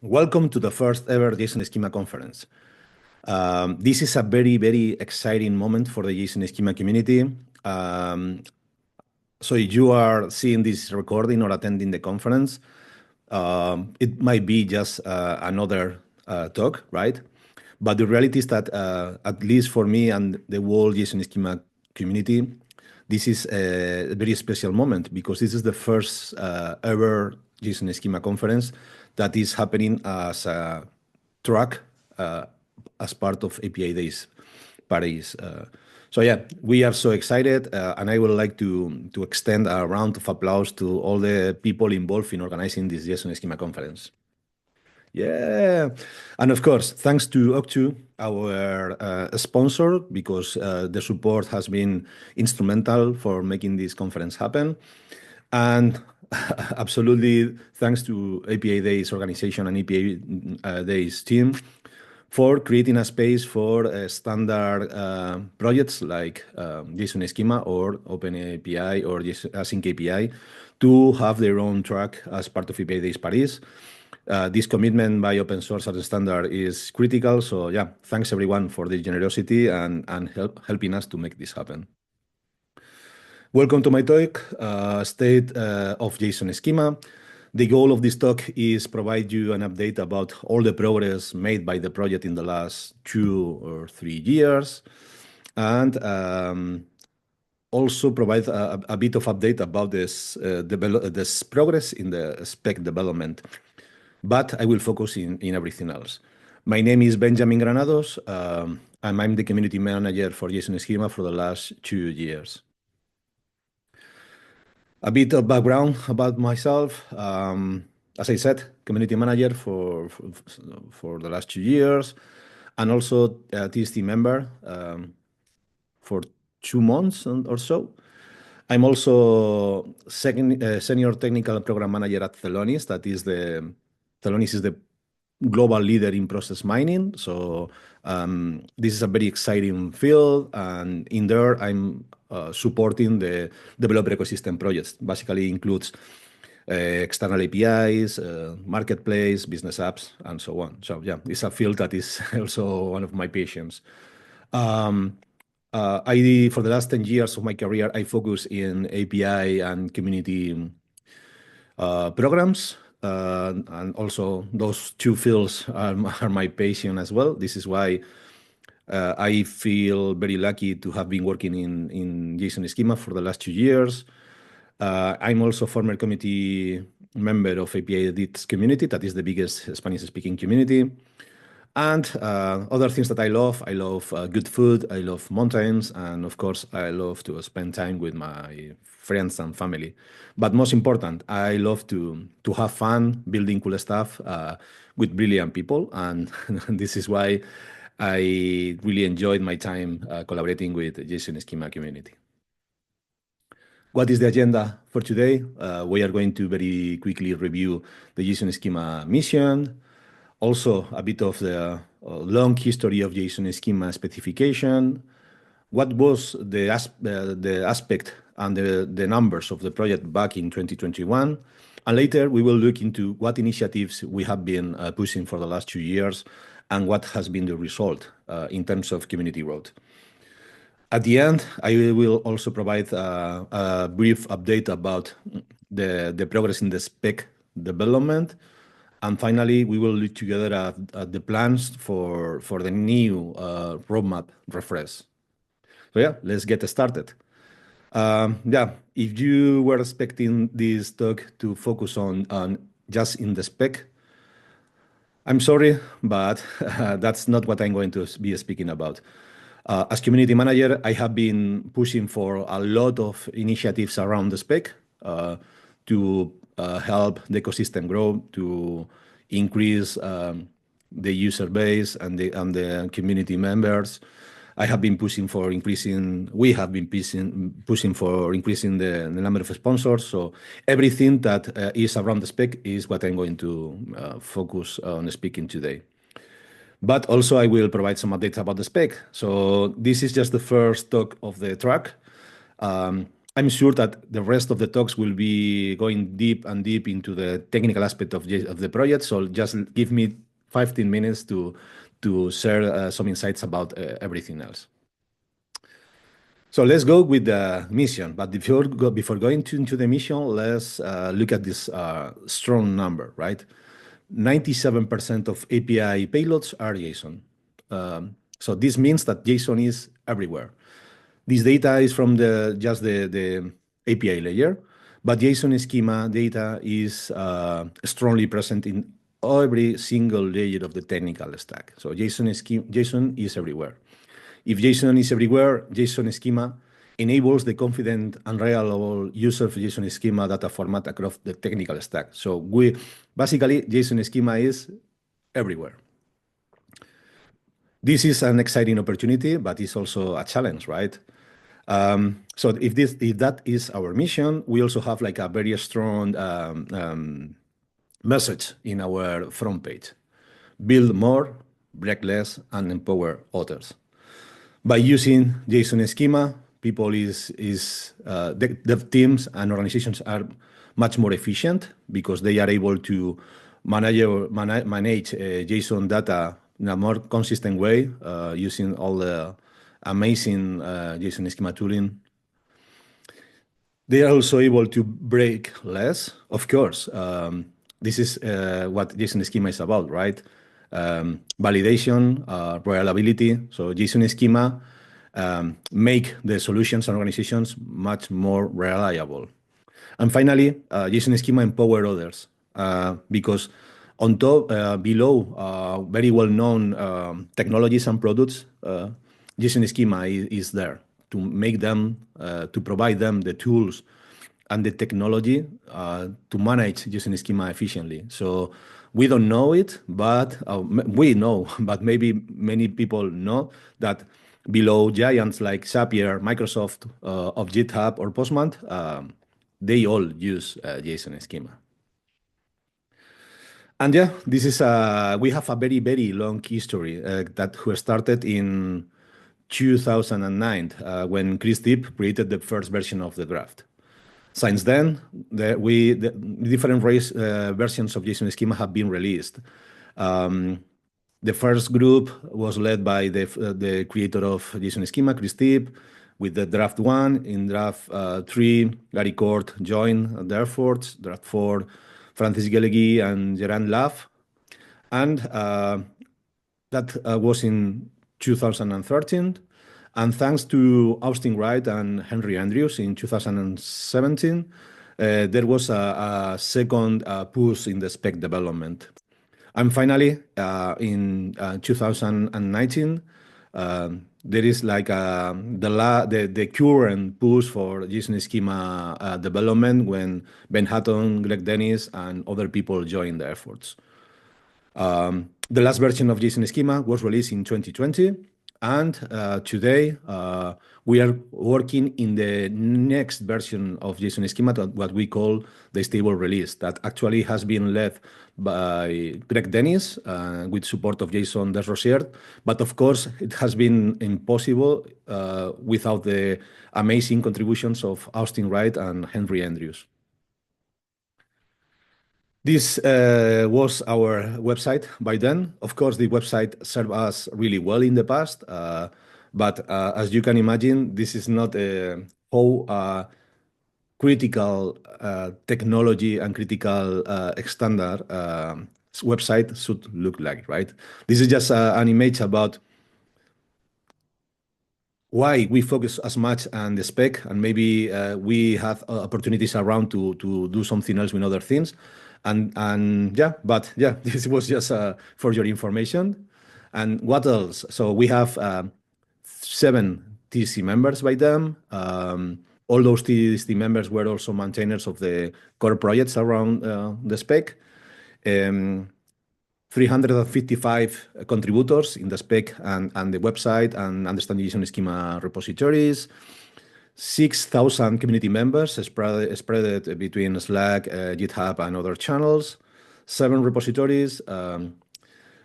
Welcome to the first ever JSON Schema conference. This is a very, very exciting moment for the JSON Schema community. So if you are seeing this recording or attending the conference, it might be just another talk, right? But the reality is that, at least for me and the whole JSON Schema community, this is a very special moment because this is the first ever JSON Schema conference that is happening as a track as part of Apidays Paris. So yeah, we are so excited, and I would like to extend a round of applause to all the people involved in organizing this JSON Schema conference. Yeah, and of course, thanks to Octu, our sponsor, because the support has been instrumental for making this conference happen. And absolutely thanks to API Days organization and API Days team for creating a space for standard projects like JSON Schema or OpenAPI or Async API to have their own track as part of API Days Paris. This commitment by open source as a standard is critical. So yeah, thanks everyone for the generosity and helping us to make this happen. Welcome to my talk, State of JSON Schema. The goal of this talk is provide you an update about all the progress made by the project in the last 2 or 3 years, and also provide a bit of update about this progress in the spec development. But I will focus in everything else. My name is Benjamín Granados, and I'm the community manager for JSON Schema for the last 2 years. A bit of background about myself. As I said, community manager for the last 2 years, and also a TSC member for 2 months or so. I'm also senior technical program manager at Celonis. Celonis is the global leader in process mining. So this is a very exciting field, and in there I'm supporting the developer ecosystem projects. Basically includes external APIs, marketplace, business apps, and so on. So yeah, it's a field that is also one of my passions. For the last 10 years of my career, I focus in API and community programs. And also those 2 fields are my passion as well. This is why I feel very lucky to have been working in JSON Schema for the last 2 years. I'm also a former committee member of API Edits community, that is the biggest Spanish-speaking community. And other things that I love good food, I love mountains, and of course, I love to spend time with my friends and family. But most important, I love to have fun building cool stuff with brilliant people, and this is why I really enjoyed my time collaborating with the JSON Schema community. What is the agenda for today? We are going to very quickly review the JSON Schema mission, also a bit of the long history of JSON Schema specification, what was the aspect and the numbers of the project back in 2021, and later we will look into what initiatives we have been pushing for the last 2 years and what has been the result in terms of community growth. At the end, I will also provide a brief update about the progress in the spec development. And finally, we will look together at the plans for the new roadmap refresh. So yeah, let's get started. Yeah, if you were expecting this talk to focus on just in the spec, I'm sorry, but that's not what I'm going to be speaking about. As community manager, I have been pushing for a lot of initiatives around the spec to help the ecosystem grow, to increase the user base and the community members. We have been pushing for increasing the number of sponsors. So everything that is around the spec is what I'm going to focus on speaking today. But also I will provide some updates about the spec. So this is just the first talk of the track. I'm sure that the rest of the talks will be going deep and deep into the technical aspect of the project. So just give me 15 minutes to share some insights about everything else. So let's go with the mission. But before going into the mission, let's look at this strong number, right? 97% of API payloads are JSON. So this means that JSON is everywhere. This data is from just the API layer, but JSON schema data is strongly present in every single layer of the technical stack. So JSON is everywhere. If JSON is everywhere, JSON schema enables the confident and reliable use of JSON schema data format across the technical stack. So basically, JSON schema is everywhere. This is an exciting opportunity, but it's also a challenge, right? So if that is our mission, we also have like a very strong message in our front page: build more, break less, and empower others. By using JSON schema, dev teams and organizations are much more efficient because they are able to manage JSON data in a more consistent way using all the amazing JSON schema tooling. They are also able to break less, of course. This is what JSON schema is about, right? Validation, reliability. So JSON schema make the solutions and organizations much more reliable. And finally, JSON schema empower others because on top, below very well-known technologies and products, JSON schema is there to make them, to provide them the tools and the technology to manage JSON schema efficiently. So we don't know it, but we know, but maybe many people know that below giants like Zapier, Microsoft, of GitHub or Postman, they all use JSON schema. And yeah, this is we have a very, very long history that started in 2009 when Chris Deep created the first version of the draft. Since then, the different versions of JSON schema have been released. The first group was led by the creator of JSON schema, Chris Deep, with the draft 1. In draft 3, Gary Court joined the efforts. Draft 4, Francis Gelegui and Gerard Laff. And that was in 2013. And thanks to Austin Wright and Henry Andrews in 2017, there was a second push in the spec development. And finally, in 2019, there is like the current push for JSON schema development when Ben Hatton, Greg Dennis, and other people joined the efforts. The last version of JSON schema was released in 2020. And today, we are working in the next version of JSON schema, what we call the stable release, that actually has been led by Greg Dennis with support of Jason Desrosiers. But of course, it has been impossible without the amazing contributions of Austin Wright and Henry Andrews. This was our website by then. Of course, the website served us really well in the past, but as you can imagine, this is not how critical technology and critical standard website should look like, right? This is just an image about why we focus as much on the spec, and maybe we have opportunities around to do something else with other things. And yeah, but yeah, this was just for your information. And what else? So we have 7 TSC members by them. All those TSC members were also maintainers of the core projects around the spec. 355 contributors in the spec and the website and understanding JSON schema repositories. 6,000 community members spread between Slack, GitHub, and other channels. 7 repositories.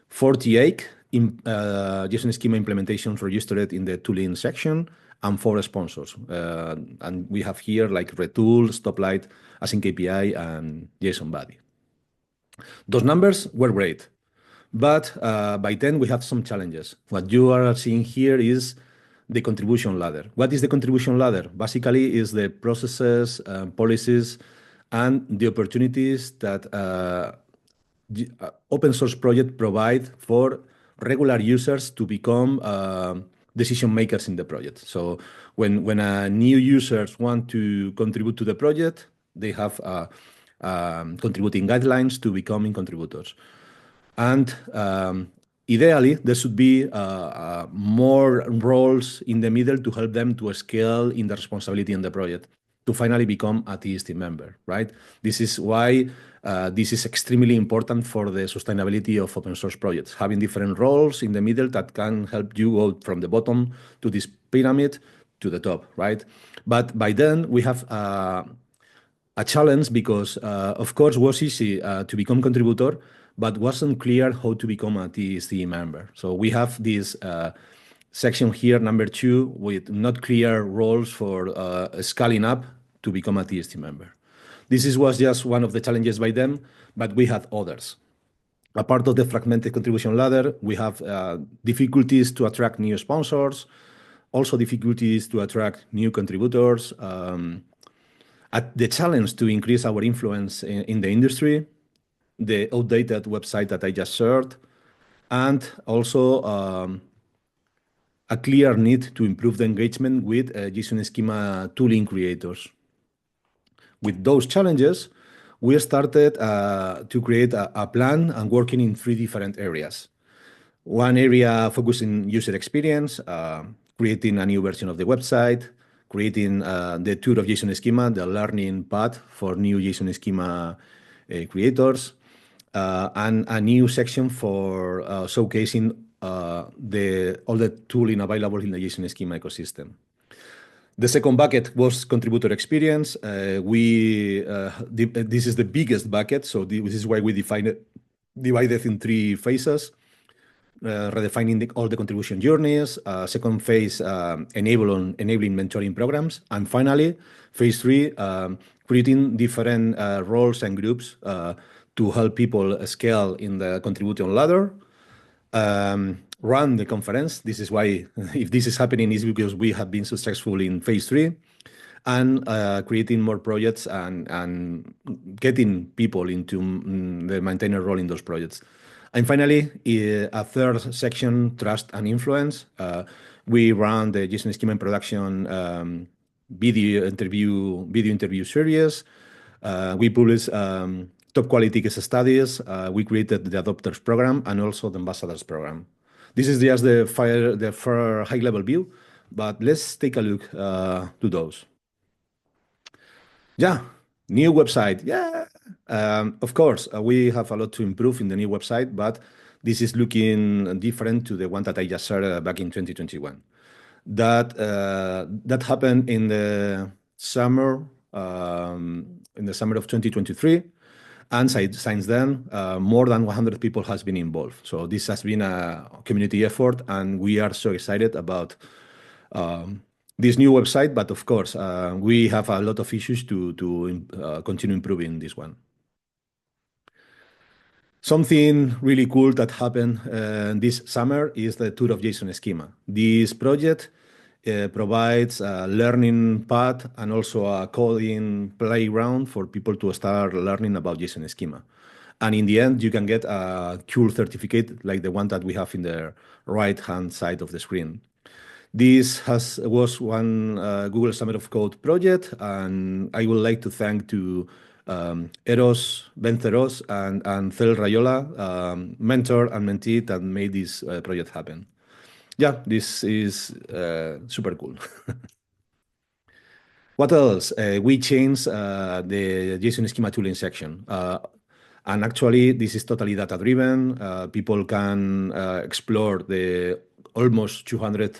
48 JSON schema implementations registered in the tooling section, and 4 sponsors. And we have here like Retool, Stoplight, Async API, and JSON Buddy. Those numbers were great, but by then we have some challenges. What you are seeing here is the contribution ladder. What is the contribution ladder? Basically, is the processes, policies, and the opportunities that open source project provide for regular users to become decision makers in the project. So when new users want to contribute to the project, they have contributing guidelines to becoming contributors. And ideally, there should be more roles in the middle to help them to scale in the responsibility in the project to finally become a TSC member, right? This is why this is extremely important for the sustainability of open source projects, having different roles in the middle that can help you go from the bottom to this pyramid to the top, right? But by then we have a challenge because, of course, it was easy to become contributor, but wasn't clear how to become a TSC member. So we have this section here, number 2, with not clear roles for scaling up to become a TSC member. This was just one of the challenges by them, but we had others. A part of the fragmented contribution ladder, we have difficulties to attract new sponsors, also difficulties to attract new contributors, the challenge to increase our influence in the industry, the outdated website that I just shared, and also a clear need to improve the engagement with JSON Schema tooling creators. With those challenges, we started to create a plan and working in 3 different areas. One area focusing user experience, creating a new version of the website, creating the tour of JSON Schema, the learning path for new JSON Schema creators, and a new section for showcasing all the tooling available in the JSON Schema ecosystem. The second bucket was contributor experience. This is the biggest bucket, so this is why we divided in 3 phases. Redefining all the contribution journeys, second phase, enabling mentoring programs, and finally, phase 3, creating different roles and groups to help people scale in the contribution ladder, run the conference. This is why, if this is happening, is because we have been successful in phase 3, and creating more projects and getting people into the maintainer role in those projects. And finally, a third section, trust and influence. We run the JSON Schema production video interview series. We publish top quality case studies. We created the adopters program and also the ambassadors program. This is just the high level view, but let's take a look to those. Yeah, new website. Yeah, of course, we have a lot to improve in the new website, but this is looking different to the one that I just shared back in 2021. That happened in the summer of 2023, and since then, more than 100 people has been involved. So this has been a community effort, and we are so excited about this new website, but of course, we have a lot of issues to continue improving this one. Something really cool that happened this summer is the tour of JSON Schema. This project provides a learning path and also a coding playground for people to start learning about JSON Schema. And in the end, you can get a cool certificate like the one that we have in the right-hand side of the screen. This was one Google Summer of Code project, and I would like to thank to Eros Venceros and Cel Rayola, mentor and mentee that made this project happen. Yeah, this is super cool. What else? We changed the JSON Schema tooling section. And actually, this is totally data-driven. People can explore the almost 200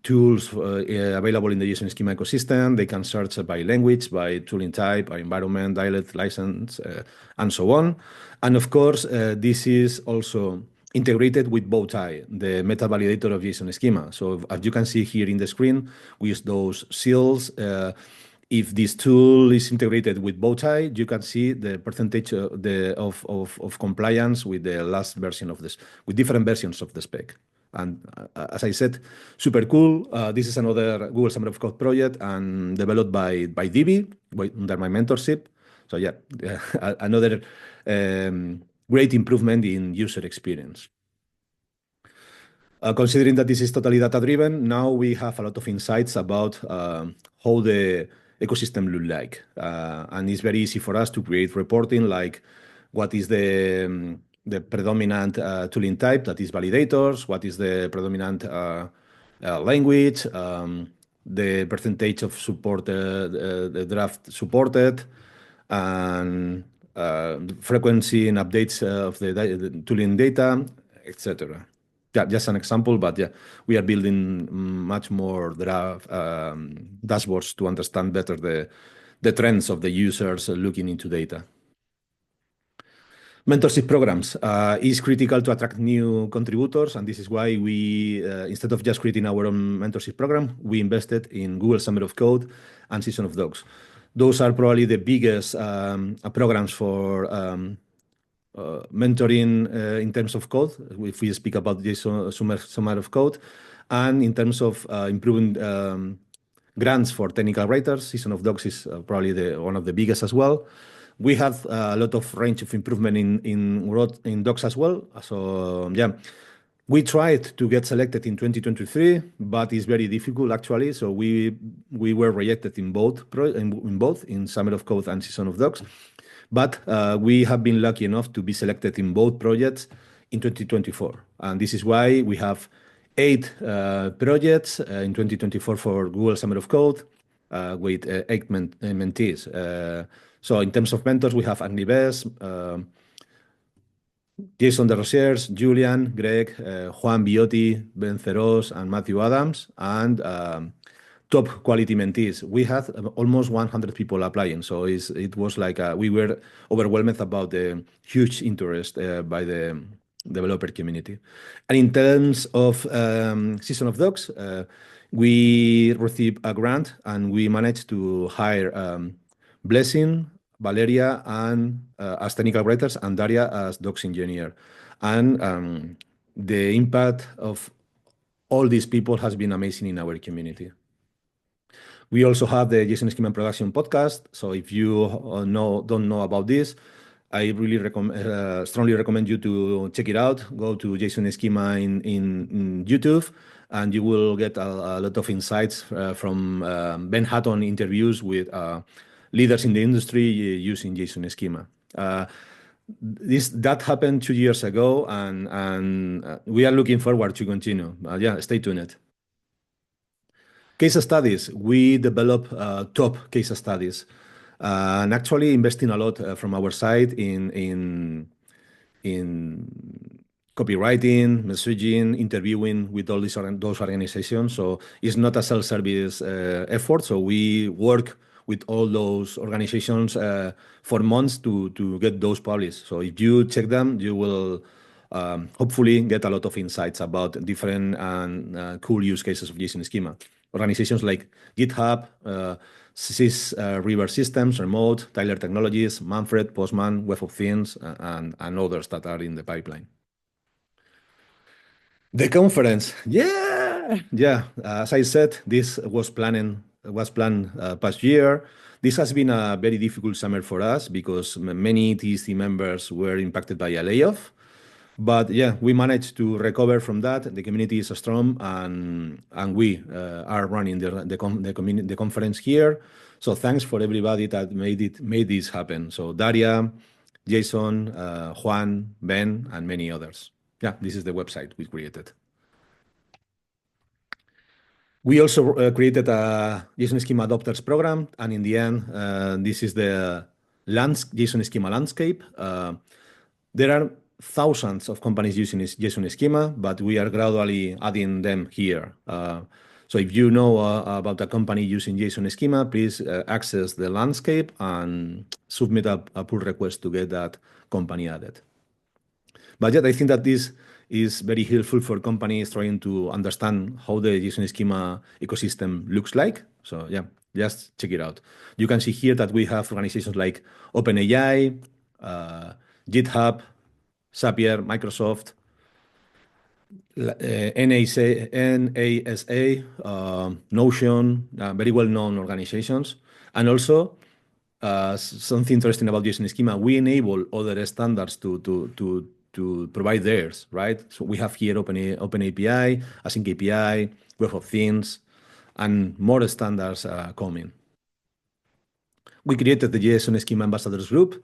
tools available in the JSON Schema ecosystem. They can search by language, by tooling type, by environment, dialect, license, and so on. And of course, this is also integrated with Bowtie, the meta validator of JSON Schema. So as you can see here in the screen, we use those seals. If this tool is integrated with Bowtie, you can see the percentage of compliance with the last version of this, with different versions of the spec. And as I said, super cool. This is another Google Summer of Code project and developed by Divi under my mentorship. So yeah, another great improvement in user experience. Considering that this is totally data-driven, now we have a lot of insights about how the ecosystem look like. And it's very easy for us to create reporting like what is the predominant tooling type, that is validators, what is the predominant language, the percentage of support, the draft supported, and frequency and updates of the tooling data, etc. Yeah, just an example, but yeah, we are building much more dashboards to understand better the trends of the users looking into data. Mentorship programs is critical to attract new contributors, and this is why we, instead of just creating our own mentorship program, we invested in Google Summer of Code and Season of Dogs. Those are probably the biggest programs for mentoring in terms of code, if we speak about JSON Summer of Code, and in terms of improving grants for technical writers. Season of Dogs is probably one of the biggest as well. We have a lot of range of improvement in docs as well. So yeah, we tried to get selected in 2023, but it's very difficult actually. So we were rejected in both in Summer of Code and Season of Dogs. But we have been lucky enough to be selected in both projects in 2024. And this is why we have 8 projects in 2024 for Google Summer of Code with 8 mentees. So in terms of mentors, we have Agni Bess, Jason de Rosiers, Julian, Greg, Juan Biotti, Ben Ceros, and Matthew Adams, and top quality mentees. We had almost 100 people applying, so it was like we were overwhelmed about the huge interest by the developer community. And in terms of Season of Dogs, we received a grant and we managed to hire Blessing, Valeria, and as technical writers, and Daria as docs engineer. And the impact of all these people has been amazing in our community. We also have the JSON Schema Production podcast. So if you don't know about this, I really strongly recommend you to check it out. Go to JSON Schema in YouTube, and you will get a lot of insights from Ben Hatton interviews with leaders in the industry using JSON Schema. That happened 2 years ago, and we are looking forward to continue. Yeah, stay tuned. Case studies. We develop top case studies, and actually investing a lot from our side in copywriting, messaging, interviewing with all those organizations. So it's not a self-service effort. So we work with all those organizations for months to get those published. So if you check them, you will hopefully get a lot of insights about different and cool use cases of JSON Schema. Organizations like GitHub, Sys River Systems, Remote, Tyler Technologies, Manfred, Postman, Web of Things, and others that are in the pipeline. The conference, yeah. As I said, this was planned past year. This has been a very difficult summer for us because many TSC members were impacted by a layoff. But yeah, we managed to recover from that. The community is strong, and we are running the conference here. So thanks for everybody that made this happen. So Daria, Jason, Juan, Ben, and many others. Yeah, this is the website we created. We also created a JSON Schema Adopters program, and in the end, this is the JSON Schema landscape. There are thousands of companies using JSON Schema, but we are gradually adding them here. So if you know about a company using JSON Schema, please access the landscape and submit a pull request to get that company added. But yet, I think that this is very helpful for companies trying to understand how the JSON schema ecosystem looks like. So yeah, just check it out. You can see here that we have organizations like OpenAI, GitHub, Zapier, Microsoft, NASA, Notion, very well-known organizations. And also, something interesting about JSON schema, we enable other standards to provide theirs, right? So we have here Open API, Async API, Web of Things, and more standards coming. We created the JSON Schema Ambassadors Group,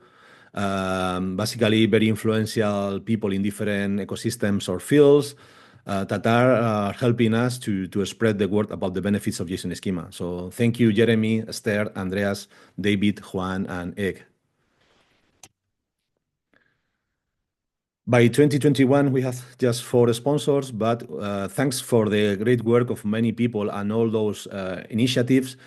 basically very influential people in different ecosystems or fields that are helping us to spread the word about the benefits of JSON Schema. So thank you, Jeremy, Esther, Andreas, David, Juan, and Egg. By 2021, we have just 4 sponsors, but thanks for the great work of many people and all those initiatives,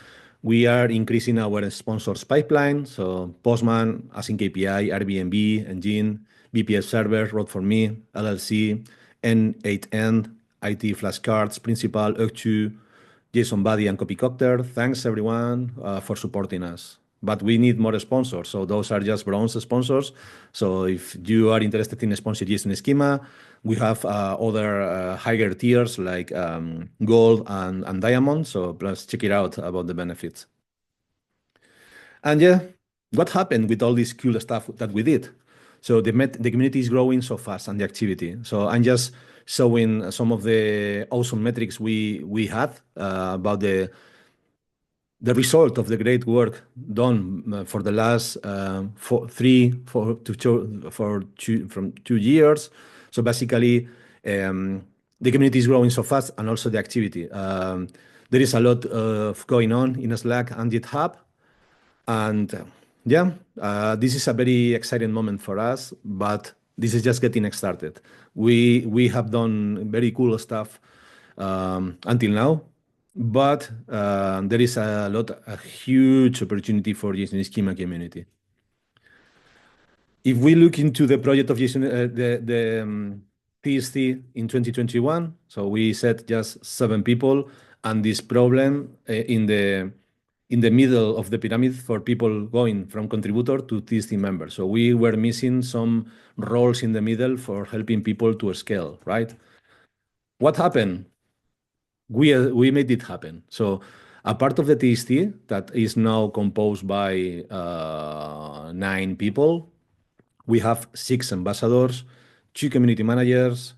we are increasing our sponsors pipeline. So Postman, Async API, Airbnb, Engine, BPS Server, Road4Me, LLC, N8N, IT Flashcards, Principal, UG2, JSON Buddy, and Copycopter. Thanks everyone for supporting us. But we need more sponsors. So those are just bronze sponsors. So if you are interested in sponsoring JSON Schema, we have other higher tiers like gold and diamond. So please check it out about the benefits. And yeah, what happened with all this cool stuff that we did? So the community is growing so fast and the activity. So I'm just showing some of the awesome metrics we had about the result of the great work done for the last from 2 years. So basically, the community is growing so fast and also the activity. There is a lot of going on in Slack and GitHub. And yeah, this is a very exciting moment for us, but this is just getting started. We have done very cool stuff until now. But there is a huge opportunity for JSON Schema community. If we look into the project of JSON, the TSC in 2021, so we said just 7 people, and this problem in the middle of the pyramid for people going from contributor to TSC member. So we were missing some roles in the middle for helping people to scale, right? What happened? We made it happen. So a part of the TST that is now composed by 9 people, we have 6 ambassadors, 2 community managers,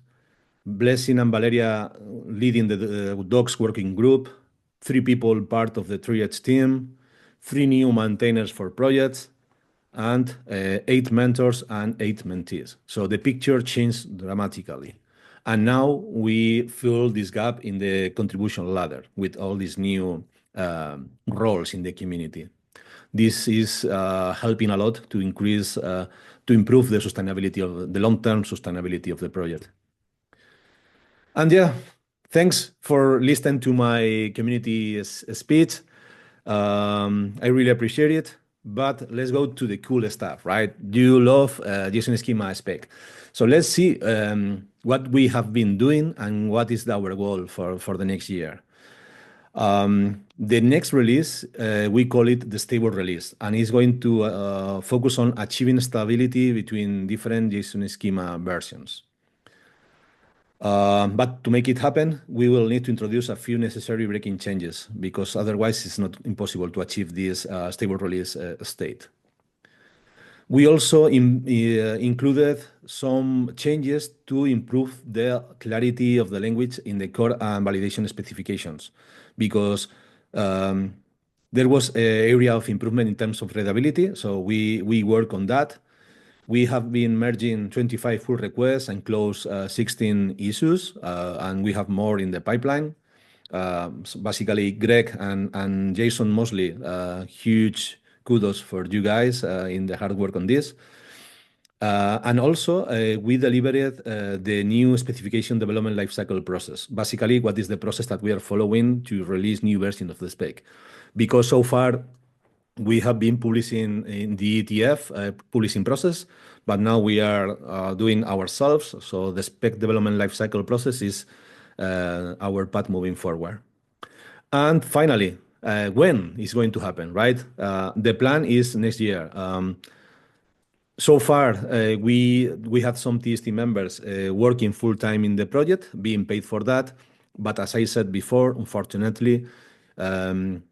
Blessing and Valeria leading the docs working group, 3 people part of the triage team, 3 new maintainers for projects, and 8 mentors and 8 mentees. So the picture changed dramatically. And now we fill this gap in the contribution ladder with all these new roles in the community. This is helping a lot to increase, to improve the sustainability of the long-term sustainability of the project. And yeah, thanks for listening to my community speech. I really appreciate it. But let's go to the cool stuff, right? You love JSON Schema spec. So let's see what we have been doing and what is our goal for the next year. The next release, we call it the stable release, and it's going to focus on achieving stability between different JSON Schema versions. But to make it happen, we will need to introduce a few necessary breaking changes because otherwise it's not impossible to achieve this stable release state. We also included some changes to improve the clarity of the language in the core and validation specifications because there was an area of improvement in terms of readability. So we work on that. We have been merging 25 pull requests and close 16 issues, and we have more in the pipeline. So basically, Greg and Jason Mosley, huge kudos for you guys in the hard work on this. And also, we delivered the new specification development lifecycle process. Basically, what is the process that we are following to release new version of the spec? Because so far, we have been publishing in the ETF publishing process, but now we are doing ourselves. So the spec development lifecycle process is our path moving forward. And finally, when is going to happen, right? The plan is next year. So far, we had some TST members working full time in the project, being paid for that. But as I said before, unfortunately, um,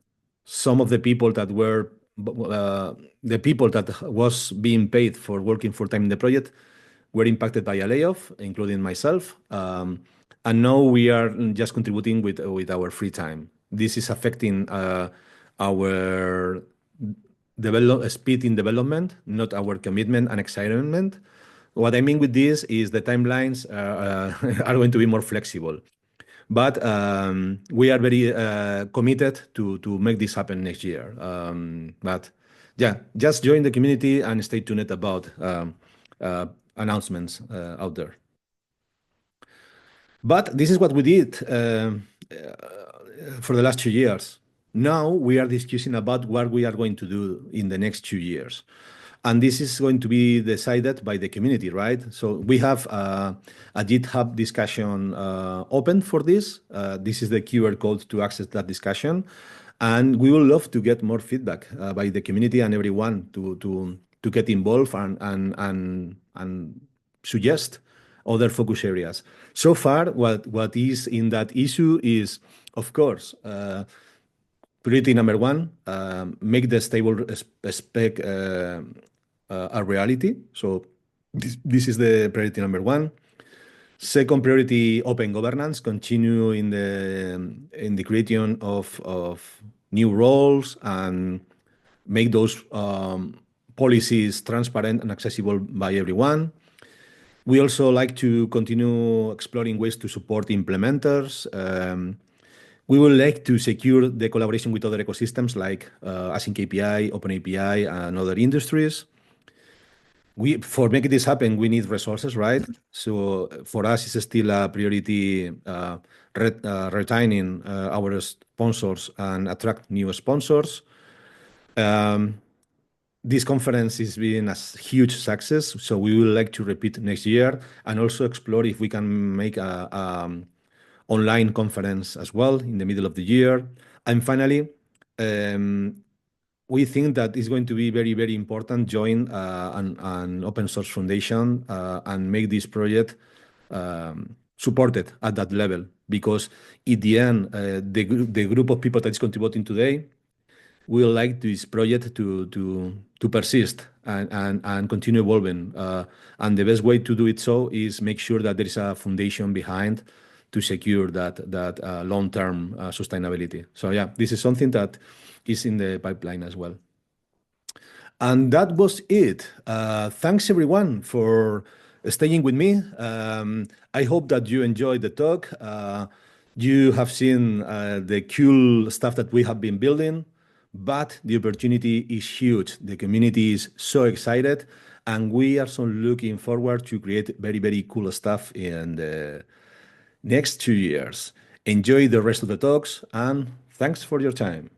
some of the people that were the people that was being paid for working full time in the project were impacted by a layoff, including myself. And now we are just contributing with our free time. This is affecting our speed in development, not our commitment and excitement. What I mean with this is the timelines are going to be more flexible. But we are very committed to make this happen next year. But yeah, just join the community and stay tuned about announcements out there. But this is what we did for the last 2 years. Now we are discussing about what we are going to do in the next 2 years. And this is going to be decided by the community, right? So we have a GitHub discussion open for this. This is the QR code to access that discussion. And we would love to get more feedback by the community and everyone to get involved and suggest other focus areas. So far, what is in that issue is, of course, priority number one, make the stable spec a reality. So this is the priority number one. Second priority, open governance, continue in the creation of new roles and make those policies transparent and accessible by everyone. We also like to continue exploring ways to support implementers. We would like to secure the collaboration with other ecosystems like Async API, Open API, and other industries. For making this happen, we need resources, right? So for us, it's still a priority retaining our sponsors and attract new sponsors. This conference is being a huge success, so we would like to repeat next year and also explore if we can make a online conference as well in the middle of the year. And finally, we think that it's going to be very, very important join an open source foundation and make this project supported at that level, because at the end, the group of people that is contributing today we would like this project to persist and continue evolving. And the best way to do it so is make sure that there is a foundation behind to secure that long-term sustainability. So yeah, this is something that is in the pipeline as well. And that was it. Thanks everyone for staying with me. I hope that you enjoyed the talk. You have seen the cool stuff that we have been building, but the opportunity is huge. The community is so excited, and we are so looking forward to create very, very cool stuff in the next 2 years. Enjoy the rest of the talks, and thanks for your time.